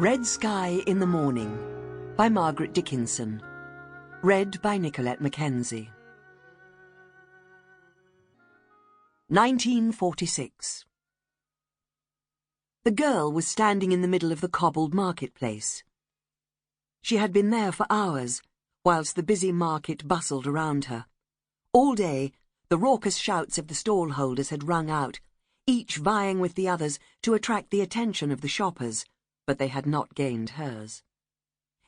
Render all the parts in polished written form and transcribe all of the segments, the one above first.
Red Sky in the Morning by Margaret Dickinson. Read by Nicolette Mckenzie. 1946. The girl was standing in the middle of the cobbled marketplace. She had been there for hours, whilst the busy market bustled around her. All day, the raucous shouts of the stall-holders had rung out, each vying with the others to attract the attention of the shoppers, but they had not gained hers.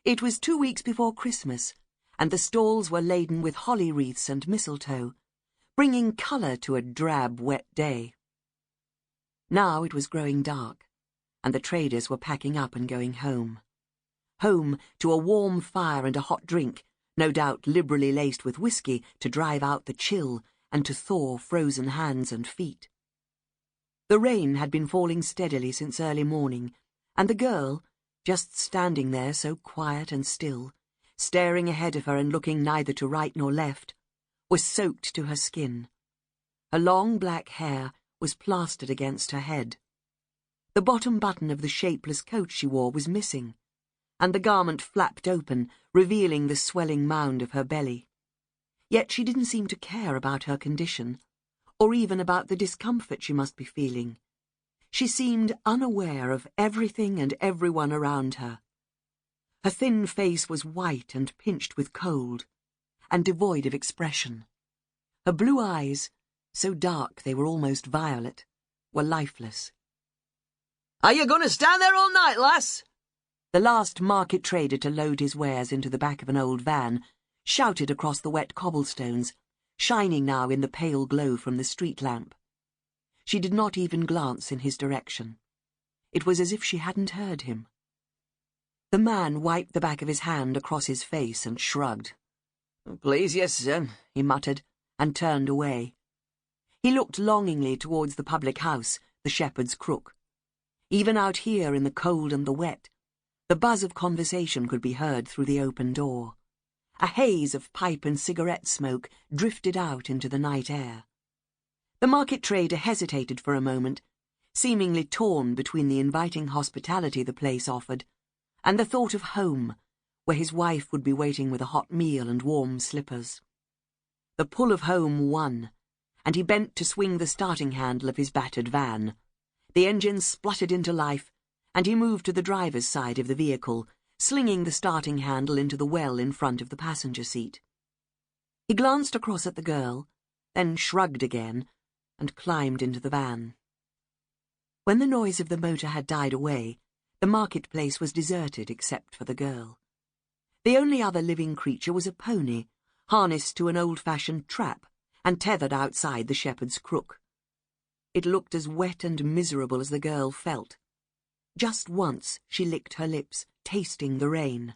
It was 2 weeks before Christmas, and the stalls were laden with holly wreaths and mistletoe, bringing colour to a drab, wet day. Now it was growing dark, and the traders were packing up and going home. Home to a warm fire and a hot drink, no doubt liberally laced with whisky to drive out the chill and to thaw frozen hands and feet. The rain had been falling steadily since early morning, and the girl, just standing there so quiet and still, staring ahead of her and looking neither to right nor left, was soaked to her skin. Her long black hair was plastered against her head. The bottom button of the shapeless coat she wore was missing, and the garment flapped open, revealing the swelling mound of her belly. Yet she didn't seem to care about her condition, or even about the discomfort she must be feeling. She seemed unaware of everything and everyone around her. Her thin face was white and pinched with cold, and devoid of expression. Her blue eyes, so dark they were almost violet, were lifeless. "Are you going to stand there all night, lass?" The last market trader to load his wares into the back of an old van shouted across the wet cobblestones, shining now in the pale glow from the street lamp. She did not even glance in his direction. It was as if she hadn't heard him. The man wiped the back of his hand across his face and shrugged. "Please, yes, sir," he muttered, and turned away. He looked longingly towards the public house, the Shepherd's Crook. Even out here in the cold and the wet, the buzz of conversation could be heard through the open door. A haze of pipe and cigarette smoke drifted out into the night air. The market trader hesitated for a moment, seemingly torn between the inviting hospitality the place offered and the thought of home, where his wife would be waiting with a hot meal and warm slippers. The pull of home won, and he bent to swing the starting handle of his battered van. The engine spluttered into life, and he moved to the driver's side of the vehicle, slinging the starting handle into the well in front of the passenger seat. He glanced across at the girl, then shrugged again, and climbed into the van. When the noise of the motor had died away, the marketplace was deserted except for the girl. The only other living creature was a pony, harnessed to an old-fashioned trap and tethered outside the Shepherd's Crook. It looked as wet and miserable as the girl felt. Just once she licked her lips, tasting the rain.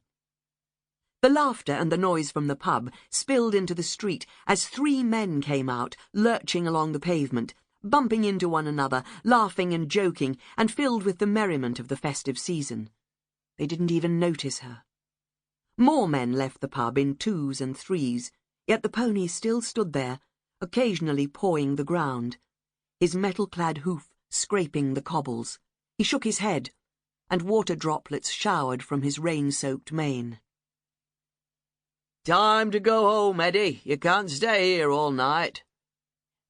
The laughter and the noise from the pub spilled into the street as 3 men came out, lurching along the pavement, bumping into one another, laughing and joking, and filled with the merriment of the festive season. They didn't even notice her. More men left the pub in 2s and 3s, yet the pony still stood there, occasionally pawing the ground, his metal-clad hoof scraping the cobbles. He shook his head, and water droplets showered from his rain-soaked mane. "Time to go home, Eddie. You can't stay here all night."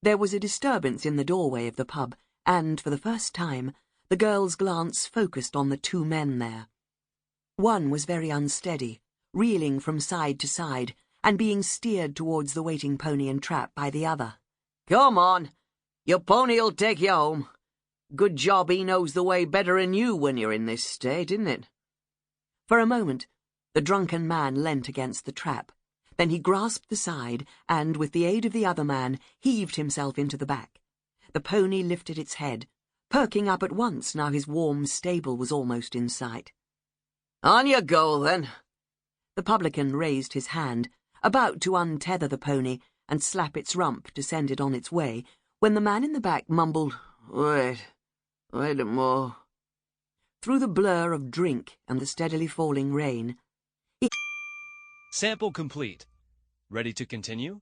There was a disturbance in the doorway of the pub, and, for the first time, the girl's glance focused on the 2 men there. One was very unsteady, reeling from side to side, and being steered towards the waiting pony and trap by the other. "Come on. Your pony'll take you home. Good job he knows the way better'n you when you're in this state, isn't it?" For a moment, the drunken man leant against the trap. Then he grasped the side and, with the aid of the other man, heaved himself into the back. The pony lifted its head, perking up at once now his warm stable was almost in sight. "On you go, then." The publican raised his hand, about to untether the pony and slap its rump to send it on its way, when the man in the back mumbled, Wait a more." Through the blur of drink and the steadily falling rain, Sample complete. Ready to continue?